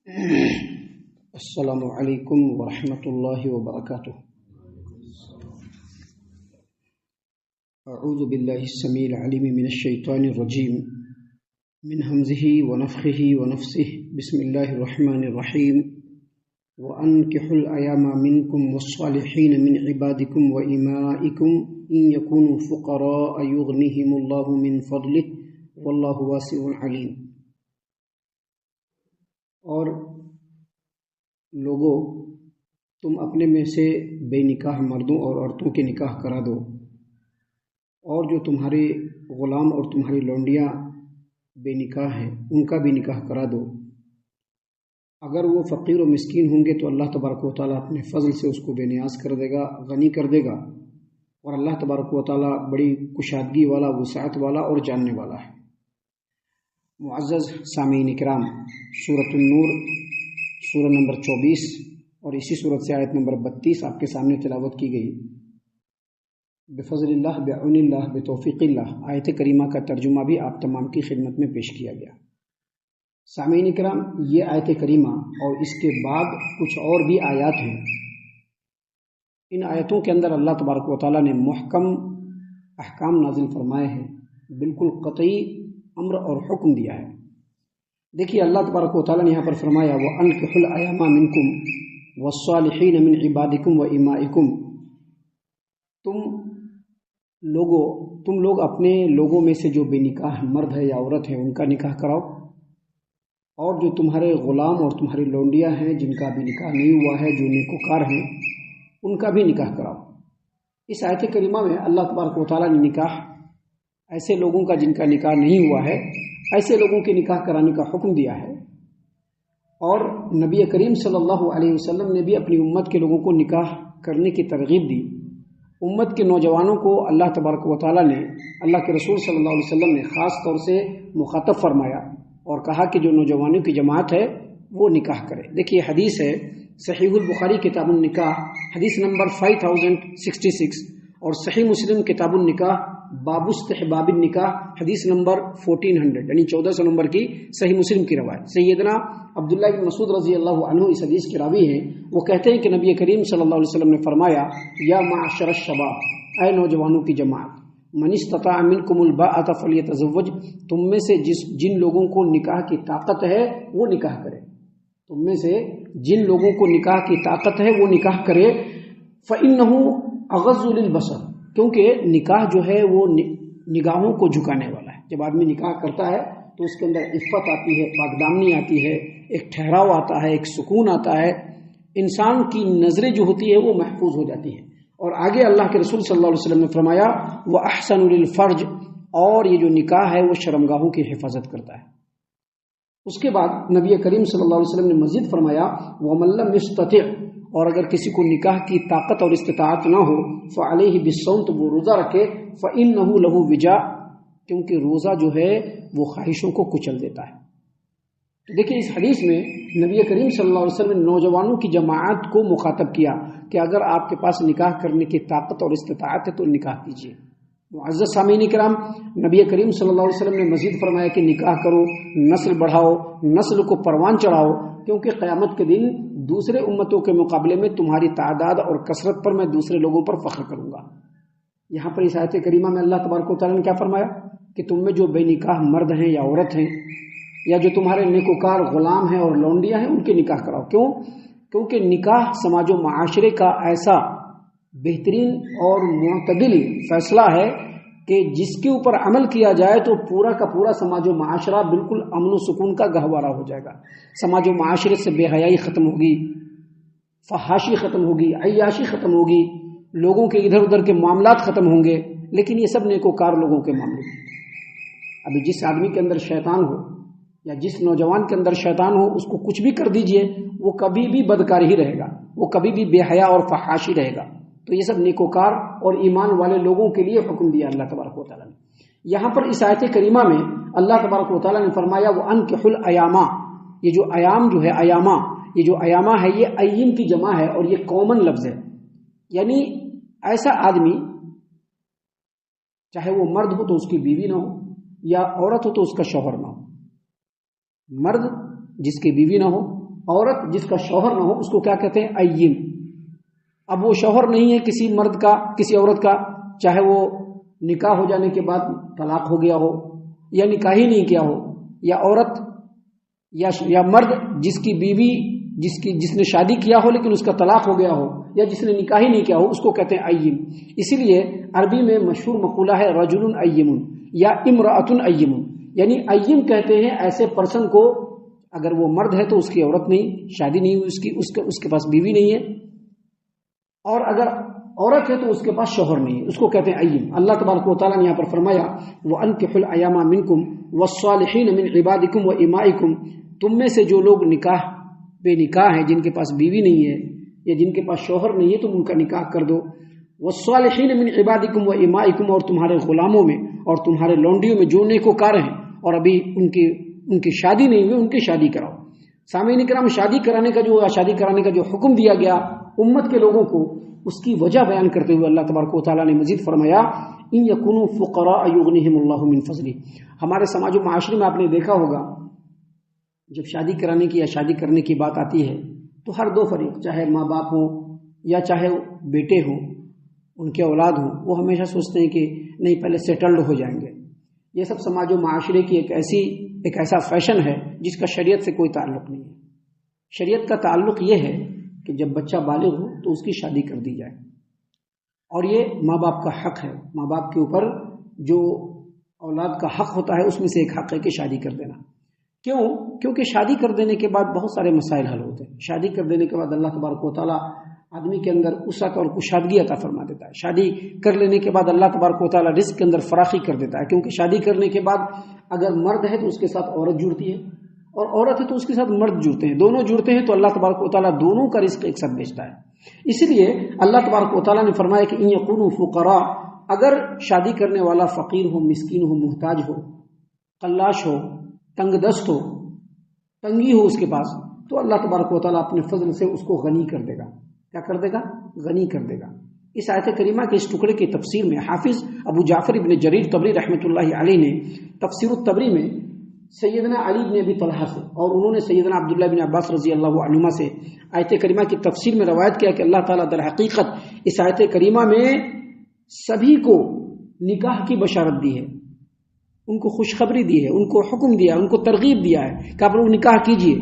السلام علیکم ورحمۃ اللہ وبرکاتہ۔ اعوذ باللہ السمیع العلیم من الشیطان الرجیم من ہمزہ ونفخہ ونفثہ بسم اللہ الرحمن الرحیم وانکحوا الایام منکم والصالحین من عبادکم وإمائکم ان یکونوا فقراء یغنہم اللہ من فضلہ واللہ واسع علیم۔ اور لوگوں، تم اپنے میں سے بے نکاح مردوں اور عورتوں کے نکاح کرا دو، اور جو تمہارے غلام اور تمہاری لونڈیاں بے نکاح ہیں ان کا بھی نکاح کرا دو۔ اگر وہ فقیر و مسکین ہوں گے تو اللہ تبارک و تعالیٰ اپنے فضل سے اس کو بے نیاز کر دے گا، غنی کر دے گا، اور اللہ تبارک و تعالیٰ بڑی کشادگی والا، وسعت والا اور جاننے والا ہے۔ معزز سامعین اکرام، سورۃ النور سورہ نمبر 24 اور اسی سورت سے آیت نمبر 32 آپ کے سامنے تلاوت کی گئی۔ بفضل اللہ، بعون اللہ، بتوفیق اللہ، آیت کریمہ کا ترجمہ بھی آپ تمام کی خدمت میں پیش کیا گیا۔ سامعین اکرام، یہ آیت کریمہ اور اس کے بعد کچھ اور بھی آیات ہیں۔ ان آیتوں کے اندر اللہ تبارک و تعالیٰ نے محکم احکام نازل فرمائے ہیں، بالکل قطعی امر اور حکم دیا ہے۔ دیکھیے، اللہ تبارک و تعالیٰ نے یہاں پر فرمایا وَأَنكِحُوا الْأَيَامَ مِنكُمْ وَالصَّالِحِينَ مِنْ عِبَادِكُمْ وَإِمَائِكُمْ۔ تم لوگ اپنے لوگوں میں سے جو بے نکاح مرد ہے یا عورت ہے ان کا نکاح کراؤ، اور جو تمہارے غلام اور تمہاری لونڈیاں ہیں جن کا بھی نکاح نہیں ہوا ہے، جو نیکوکار ہیں، ان کا بھی نکاح کراؤ۔ اس آیت کریمہ میں اللہ تبارک و تعالیٰ نے نکاح ایسے لوگوں کا جن کا نکاح نہیں ہوا ہے، ایسے لوگوں کے نکاح کرانے کا حکم دیا ہے۔ اور نبی کریم صلی اللہ علیہ وسلم نے بھی اپنی امت کے لوگوں کو نکاح کرنے کی ترغیب دی۔ امت کے نوجوانوں کو اللہ تبارک و تعالیٰ نے، اللہ کے رسول صلی اللہ علیہ وسلم نے خاص طور سے مخاطب فرمایا اور کہا کہ جو نوجوانوں کی جماعت ہے وہ نکاح کرے۔ دیکھیے، حدیث ہے صحیح البخاری کتاب النکاح حدیث نمبر 5066، اور صحیح مسلم کتاب النکاح باب استحباب النکاح حدیث نمبر 1400، یعنی 1400 نمبر کی صحیح مسلم کی روایت۔ سیدنا عبداللہ بن مسعود رضی اللہ عنہ اس حدیث کے راوی ہیں۔ وہ کہتے ہیں کہ نبی کریم صلی اللہ علیہ وسلم نے فرمایا، یا معشر الشباب، اے نوجوانوں کی جماعت، من استطاع منکم الباءۃ فلیتزوج، تم میں سے جن لوگوں کو نکاح کی طاقت ہے وہ نکاح کرے، تم میں سے جن لوگوں کو نکاح کی طاقت ہے وہ نکاح کرے۔ فإنہ اغض للبصر، کیونکہ نکاح جو ہے وہ نگاہوں کو جھکانے والا ہے۔ جب آدمی نکاح کرتا ہے تو اس کے اندر عفت آتی ہے، پاک دامنی آتی ہے، ایک ٹھہراؤ آتا ہے، ایک سکون آتا ہے، انسان کی نظریں جو ہوتی ہے وہ محفوظ ہو جاتی ہیں۔ اور آگے اللہ کے رسول صلی اللہ علیہ وسلم نے فرمایا وَأَحْسَنُ لِلْفَرْجِ، اور یہ جو نکاح ہے وہ شرمگاہوں کی حفاظت کرتا ہے۔ اس کے بعد نبی کریم صلی اللہ علیہ وسلم نے مزید فرمایا وَمَن لَّمْ يَسْتَطِعْ، اور اگر کسی کو نکاح کی طاقت اور استطاعت نہ ہو فعلیہ بالصوم، تو وہ روزہ رکھے، فإنہ لہ وجاء، کیونکہ روزہ جو ہے وہ خواہشوں کو کچل دیتا ہے۔ تو دیکھیں، اس حدیث میں نبی کریم صلی اللہ علیہ وسلم نے نوجوانوں کی جماعت کو مخاطب کیا کہ اگر آپ کے پاس نکاح کرنے کی طاقت اور استطاعت ہے تو نکاح کیجیے۔ معزز سامعین کرام، نبی کریم صلی اللہ علیہ وسلم نے مزید فرمایا کہ نکاح کرو، نسل بڑھاؤ، نسل کو پروان چڑھاؤ، کیونکہ قیامت کے دن دوسرے امتوں کے مقابلے میں تمہاری تعداد اور کثرت پر میں دوسرے لوگوں پر فخر کروں گا۔ یہاں پر اس آیت کریمہ میں اللہ تبارک و تعالیٰ نے کیا فرمایا کہ تم میں جو بے نکاح مرد ہیں یا عورت ہیں، یا جو تمہارے نیکوکار غلام ہیں اور لونڈیاں ہیں، ان کے نکاح کراؤ۔ کیوں؟ کیونکہ نکاح سماج و معاشرے کا ایسا بہترین اور معتدل فیصلہ ہے کہ جس کے اوپر عمل کیا جائے تو پورا کا پورا سماج و معاشرہ بالکل امن و سکون کا گہوارہ ہو جائے گا۔ سماج و معاشرے سے بے حیائی ختم ہوگی، فحاشی ختم ہوگی، عیاشی ختم ہوگی، لوگوں کے ادھر ادھر کے معاملات ختم ہوں گے۔ لیکن یہ سب نیکوکار لوگوں کے معاملے ہیں۔ ابھی جس آدمی کے اندر شیطان ہو یا جس نوجوان کے اندر شیطان ہو، اس کو کچھ بھی کر دیجئے، وہ کبھی بھی بدکار ہی رہے گا، وہ کبھی بھی بے حیا اور فحاشی رہے گا۔ تو یہ سب نیکوکار اور ایمان والے لوگوں کے لیے حکم دیا اللہ تبارک و تعالیٰ نے۔ یہاں پر اس آیت کریمہ میں اللہ تبارک و تعالیٰ نے فرمایا وَأَنكِحُوا الْأَيَامَ، یہ جو ایام جو ہے، ایامہ، یہ جو ایامہ ہے یہ ایم کی جمع ہے اور یہ کامن لفظ ہے، یعنی ایسا آدمی چاہے وہ مرد ہو تو اس کی بیوی نہ ہو، یا عورت ہو تو اس کا شوہر نہ ہو۔ مرد جس کی بیوی نہ ہو، عورت جس کا شوہر نہ ہو اس کو کیا کہتے ہیں؟ ایم. اب وہ شوہر نہیں ہے کسی مرد کا کسی عورت کا، چاہے وہ نکاح ہو جانے کے بعد طلاق ہو گیا ہو یا نکاح ہی نہیں کیا ہو، یا عورت یا مرد جس کی بیوی جس نے شادی کیا ہو لیکن اس کا طلاق ہو گیا ہو، یا جس نے نکاح ہی نہیں کیا ہو، اس کو کہتے ہیں ایم. اسی لیے عربی میں مشہور مقولہ ہے رجل ایم یا امرأۃ ایم، یعنی ایم کہتے ہیں ایسے پرسن کو اگر وہ مرد ہے تو اس کی عورت نہیں، شادی نہیں ہوئی اس کے پاس بیوی نہیں ہے، اور اگر عورت ہے تو اس کے پاس شوہر نہیں ہے، اس کو کہتے ہیں ایم. اللہ تبارک و تعالیٰ نے یہاں پر فرمایا وَأَنكِحُوا الْأَيَامَ مِنكُمْ وَالصَّالِحِينَ مِنْ عِبَادِكُمْ وَإِمَائِكُمْ، تم میں سے جو لوگ بے نکاح ہیں، جن کے پاس بیوی نہیں ہے یا جن کے پاس شوہر نہیں ہے، تم ان کا نکاح کر دو. وَالصَّالِحِينَ مِنْ عِبَادِكُمْ وَإِمَائِكُمْ، اور تمہارے غلاموں میں اور تمہارے لونڈیوں میں جو نیکوکار ہیں اور ابھی ان کی شادی نہیں ہوئی، ان کی شادی کراؤ. سامعین کرام، شادی کرانے کا جو حکم دیا گیا امت کے لوگوں کو، اس کی وجہ بیان کرتے ہوئے اللہ تبارک و تعالیٰ نے مزید فرمایا ان یکونوا فقراء یغنیہم اللہ من فضلہ. ہمارے سماج و معاشرے میں آپ نے دیکھا ہوگا جب شادی کرانے کی یا شادی کرنے کی بات آتی ہے تو ہر دو فریق، چاہے ماں باپ ہوں یا چاہے بیٹے ہوں، ان کے اولاد ہوں، وہ ہمیشہ سوچتے ہیں کہ نہیں پہلے سیٹلڈ ہو جائیں گے. یہ سب سماج و معاشرے کی ایک ایسا فیشن ہے جس کا شریعت سے کوئی تعلق نہیں ہے. شریعت کا تعلق یہ ہے کہ جب بچہ بالغ ہو تو اس کی شادی کر دی جائے، اور یہ ماں باپ کا حق ہے. ماں باپ کے اوپر جو اولاد کا حق ہوتا ہے اس میں سے ایک حق ہے کہ شادی کر دینا. کیونکہ شادی کر دینے کے بعد بہت سارے مسائل حل ہوتے ہیں. شادی کر دینے کے بعد اللہ تبارک و تعالیٰ آدمی کے اندر وسعت اور کشادگی عطا فرما دیتا ہے. شادی کر لینے کے بعد اللہ تبارک و تعالیٰ رزق کے اندر فراخی کر دیتا ہے، کیونکہ شادی کرنے کے بعد اگر مرد ہے تو اس کے ساتھ عورت جڑتی ہے، اور عورت ہے تو اس کے ساتھ مرد جڑتے ہیں. دونوں جڑتے ہیں تو اللہ تبارک و تعالیٰ دونوں کا رزق ایک ساتھ بیچتا ہے. اسی لیے اللہ تبارک و تعالیٰ نے فرمایا کہ ان یکونوا فقراء، اگر شادی کرنے والا فقیر ہو، مسکین ہو، محتاج ہو، قلاش ہو، تنگ دست ہو، تنگی ہو اس کے پاس، تو اللہ تبارک و تعالیٰ اپنے فضل سے اس کو غنی کر دے گا. کیا کر دے گا؟ غنی کر دے گا. اس آیت کریمہ کے اس ٹکڑے کی تفسیر میں حافظ ابو جعفر ابن جریر طبری رحمۃ اللہ علیہ نے تفسیر الطبری میں سیدنا علی بن ابی طلحہ سے اور انہوں نے سیدنا عبداللہ بن عباس رضی اللہ عنہما سے آیت کریمہ کی تفسیر میں روایت کیا کہ اللہ تعالیٰ در حقیقت اس آیت کریمہ میں سبھی کو نکاح کی بشارت دی ہے، ان کو خوشخبری دی ہے، ان کو حکم دیا، ان کو ترغیب دیا ہے کہ آپ لوگ نکاح کیجئے،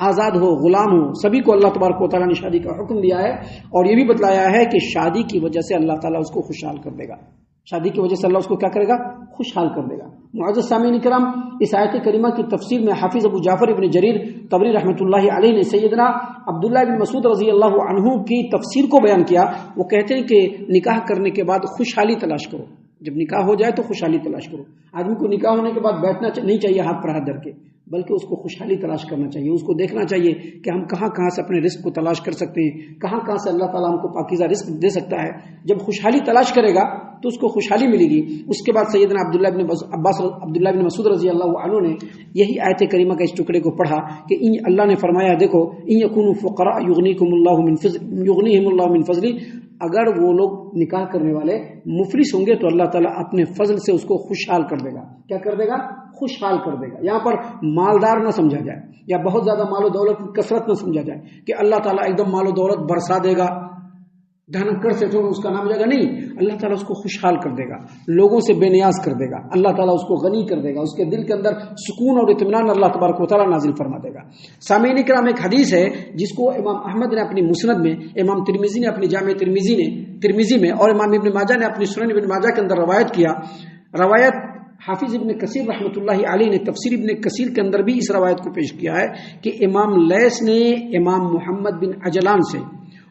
آزاد ہو، غلام ہو، سبھی کو اللہ تبارک و تعالیٰ نے شادی کا حکم دیا ہے. اور یہ بھی بتلایا ہے کہ شادی کی وجہ سے اللہ تعالیٰ اس کو خوشحال کر دے گا. شادی کی وجہ سے اللہ اس کو کیا کرے گا؟ خوشحال کر دے گا. معزز سامعین کرام، اس آیت کریمہ کی تفسیر میں حافظ ابو جعفر ابن جریر طبری رحمۃ اللہ علیہ نے سیدنا عبداللہ بن مسعود رضی اللہ عنہ کی تفسیر کو بیان کیا. وہ کہتے ہیں کہ نکاح کرنے کے بعد خوشحالی تلاش کرو. جب نکاح ہو جائے تو خوشحالی تلاش کرو. آدمی کو نکاح ہونے کے بعد بیٹھنا نہیں چاہیے ہاتھ پر ہاتھ دھر کے، بلکہ اس کو خوشحالی تلاش کرنا چاہیے. اس کو دیکھنا چاہیے کہ ہم کہاں کہاں سے اپنے رزق کو تلاش کر سکتے ہیں، کہاں کہاں سے اللہ تعالیٰ ہم کو پاکیزہ رزق دے سکتا ہے. جب خوشحالی تلاش کرے گا تو اس کو خوشحالی ملے گی. اس کے بعد سیدنا عبداللہ بن مسعود رضی اللہ عنہ نے یہی آیت کریمہ کا اس ٹکڑے کو پڑھا کہ اللہ نے فرمایا، دیکھو ان یکونوا فقراء یغنیہم اللہ من فضلہ، اگر وہ لوگ نکاح کرنے والے مفلس ہوں گے تو اللہ تعالیٰ اپنے فضل سے اس کو خوشحال کر دے گا. کیا کر دے گا؟ خوشحال کر دے گا. یہاں پر مالدار نہ سمجھا جائے یا بہت زیادہ مال و دولت کی کثرت نہ سمجھا جائے کہ اللہ تعالیٰ ایک دم مال و دولت برسا دے گا، دھنکڑ سے تو اس کا نام جائے گا. نہیں، اللہ تعالیٰ اس کو خوشحال کر دے گا، لوگوں سے بے نیاز کر دے گا. اللہ تعالیٰ اس کو غنی کر دے گا، اس کے دل کے اندر سکون اور اطمینان اللہ تبارک و تعالیٰ نازل فرما دے گا. سامعین کرام، ایک حدیث ہے جس کو امام احمد نے اپنی مسند میں، امام ترمذی نے اپنی جامع ترمذی میں اور امام ابن ماجہ نے اپنی سنن ابن ماجہ کے اندر روایت کیا. روایت حافظ ابن کثیر رحمۃ اللہ علیہ نے تفسیر ابن کثیر کے اندر بھی اس روایت کو پیش کیا ہے کہ امام لیث نے امام محمد بن عجلان سے،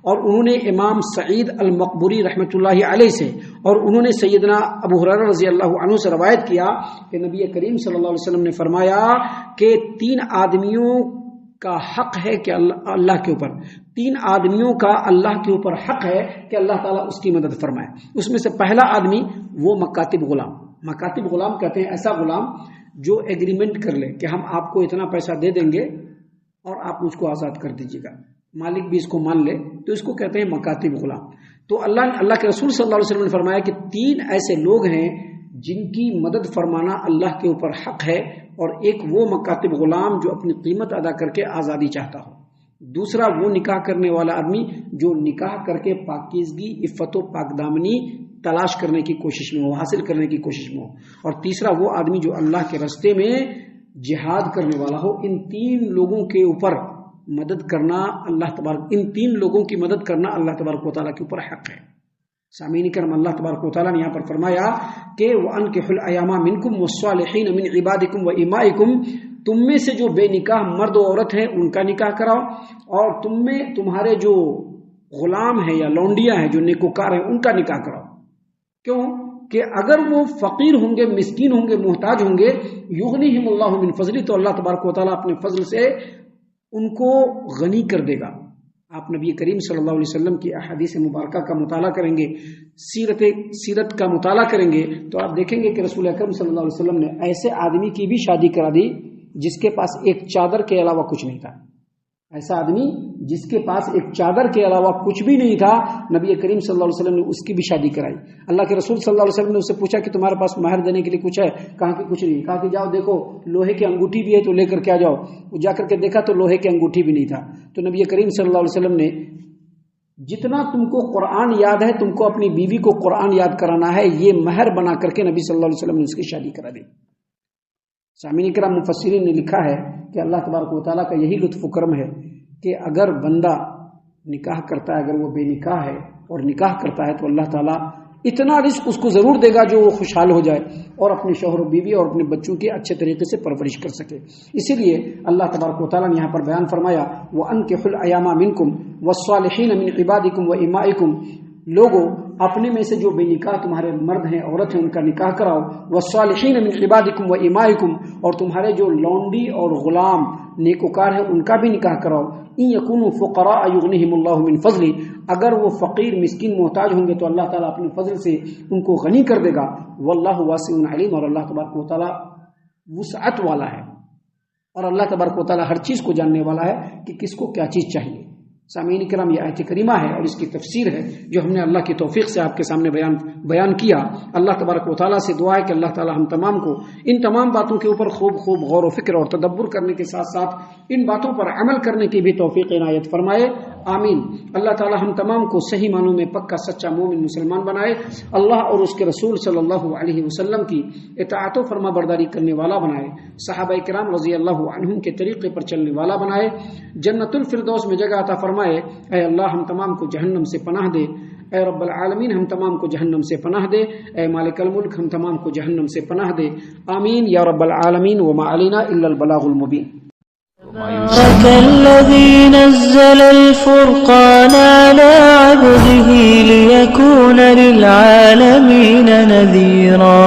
اور انہوں نے امام سعید المقبوری رحمۃ اللہ علیہ سے، اور انہوں نے سیدنا ابو ہریرہ رضی اللہ عنہ سے روایت کیا کہ نبی کریم صلی اللہ علیہ وسلم نے فرمایا کہ 3 آدمیوں کا حق ہے کہ اللہ کے اوپر 3 آدمیوں کا اللہ کے اوپر حق ہے کہ اللہ تعالیٰ اس کی مدد فرمائے. اس میں سے پہلا آدمی وہ مکاتب غلام. مکاتب غلام کہتے ہیں ایسا غلام جو ایگریمنٹ کر لے کہ ہم آپ کو اتنا پیسہ دے دیں گے اور آپ مجھ کو آزاد کر دیجیے گا، مالک بھی اس کو مان لے، تو اس کو کہتے ہیں مکاتب غلام. تو اللہ کے رسول صلی اللہ علیہ وسلم نے فرمایا کہ 3 ایسے لوگ ہیں جن کی مدد فرمانا اللہ کے اوپر حق ہے، اور ایک وہ مکاتب غلام جو اپنی قیمت ادا کر کے آزادی چاہتا ہو. دوسرا وہ نکاح کرنے والا آدمی جو نکاح کر کے پاکیزگی، عفت و پاکدامنی تلاش کرنے کی کوشش میں ہو، حاصل کرنے کی کوشش میں ہو، اور تیسرا وہ آدمی جو اللہ کے راستے میں جہاد کرنے والا ہو۔ ان تین لوگوں کے اوپر مدد کرنا اللہ تبارک، ان تین لوگوں کی مدد کرنا اللہ تبارک و تعالیٰ کے اوپر حق ہے۔ سامعین کرام، اللہ تبارک و تعالیٰ نے یہاں پر فرمایا کہ وَأَنكِحُوا الْأَيَامَ مِنكُمْ وَالصَّالِحِينَ مِنْ عِبَادِكُمْ وَإِمَائِكُمْ، تم میں سے جو بے نکاح مرد و عورت ہیں ان کا نکاح کراؤ، اور تم میں تمہارے جو غلام ہیں یا لونڈیاں ہیں جو نیکوکار ہیں ان کا نکاح کراؤ۔ کیوں کہ اگر وہ فقیر ہوں گے، مسکین ہوں گے، محتاج ہوں گے، یغنیہم اللہ من فضلہ، تو اللہ تبارک و تعالیٰ اپنے فضل سے ان کو غنی کر دے گا۔ آپ نبی کریم صلی اللہ علیہ وسلم کی احادیث مبارکہ کا مطالعہ کریں گے، سیرت کا مطالعہ کریں گے، تو آپ دیکھیں گے کہ رسول اکرم صلی اللہ علیہ وسلم نے ایسے آدمی کی بھی شادی کرا دی جس کے پاس ایک چادر کے علاوہ کچھ نہیں تھا۔ ایسا آدمی جس کے پاس ایک چادر کے علاوہ کچھ بھی نہیں تھا، نبی کریم صلی اللہ علیہ وسلم نے اس کی بھی شادی کرائی۔ اللہ کے رسول صلی اللہ علیہ وسلم نے اس سے پوچھا کہ تمہارے پاس مہر دینے کے لیے کچھ ہے؟ کہا کہ کچھ نہیں۔ کہا کہ جاؤ دیکھو لوہے کی انگوٹھی بھی ہے تو لے کر کے آ جاؤ۔ وہ جا کر کے دیکھا تو لوہے کی انگوٹھی بھی نہیں تھا۔ تو نبی کریم صلی اللہ علیہ وسلم نے جتنا تم کو قرآن یاد ہے، تم کو اپنی بیوی کو قرآن یاد کرانا ہے، یہ مہر بنا کر کے نبی صلی اللہ علیہ وسلم نے اس کی شادی کرا دی۔ سامعین کرام، مفسرین نے لکھا ہے کہ اللہ تبارک و تعالیٰ کا یہی لطف و کرم ہے کہ اگر بندہ نکاح کرتا ہے، اگر وہ بے نکاح ہے اور نکاح کرتا ہے، تو اللہ تعالیٰ اتنا رزق اس کو ضرور دے گا جو وہ خوشحال ہو جائے اور اپنے شوہر و بیوی اور اپنے بچوں کی اچھے طریقے سے پرورش کر سکے۔ اسی لیے اللہ تبارک و تعالیٰ نے یہاں پر بیان فرمایا وَأَنكِحُوا الْأَيَامَ مِنكُمْ وَالصَّالِحِينَ مِنْ عِبَادِكُمْ وَإِمَائِكُمْ، لوگوں اپنے میں سے جو بے نکاح تمہارے مرد ہیں، عورت ہیں، ان کا نکاح کراؤ۔ وَالصَّالِحِينَ مِنْ عِبَادِكُمْ وَإِمَائِكُمْ، اور تمہارے جو لونڈی اور غلام نیکوکار ہیں ان کا بھی نکاح کراؤ۔ إِن يَكُونُوا فُقَرَاءَ يُغْنِهِمُ اللَّهُ مِنْ فَضْلِهِ، اگر وہ فقیر مسکین محتاج ہوں گے تو اللہ تعالیٰ اپنے فضل سے ان کو غنی کر دے گا۔ وَاللَّهُ وَاسِعٌ عَلِيمٌ، اور اللہ تبارک و تعالیٰ وسعت والا ہے، اور اللہ تبارک و تعالیٰ ہر چیز کو جاننے والا ہے کہ کس کو کیا چیز چاہیے۔ سامعین کرام، یہ آیت کریمہ ہے اور اس کی تفسیر ہے جو ہم نے اللہ کی توفیق سے آپ کے سامنے بیان کیا۔ اللہ تبارک و تعالیٰ سے دعا ہے کہ اللہ تعالیٰ ہم تمام کو ان تمام باتوں کے اوپر خوب غور و فکر اور تدبر کرنے کے ساتھ ساتھ ان باتوں پر عمل کرنے کی بھی توفیق عنایت فرمائے، آمین۔ اللہ تعالیٰ ہم تمام کو صحیح معنوں میں پکا سچا مومن مسلمان بنائے، اللہ اور اس کے رسول صلی اللہ علیہ وسلم کی اطاعت و فرما برداری کرنے والا بنائے، صحابہ کرام رضی اللہ عنہم کے طریقے پر چلنے والا بنائے، جنت الفردوس میں جگہ عطا فرمائے۔ اے اللہ ہم تمام کو جہنم سے پناہ دے، اے رب العالمین ہم تمام کو جہنم سے پناہ دے، اے مالک الملک ہم تمام کو جہنم سے پناہ دے، آمین یا رب العالمین۔ وما علینا الا البلاغ المبین۔ تبارك الذي نزل الفرقان على عبده ليكون للعالمين نذيرا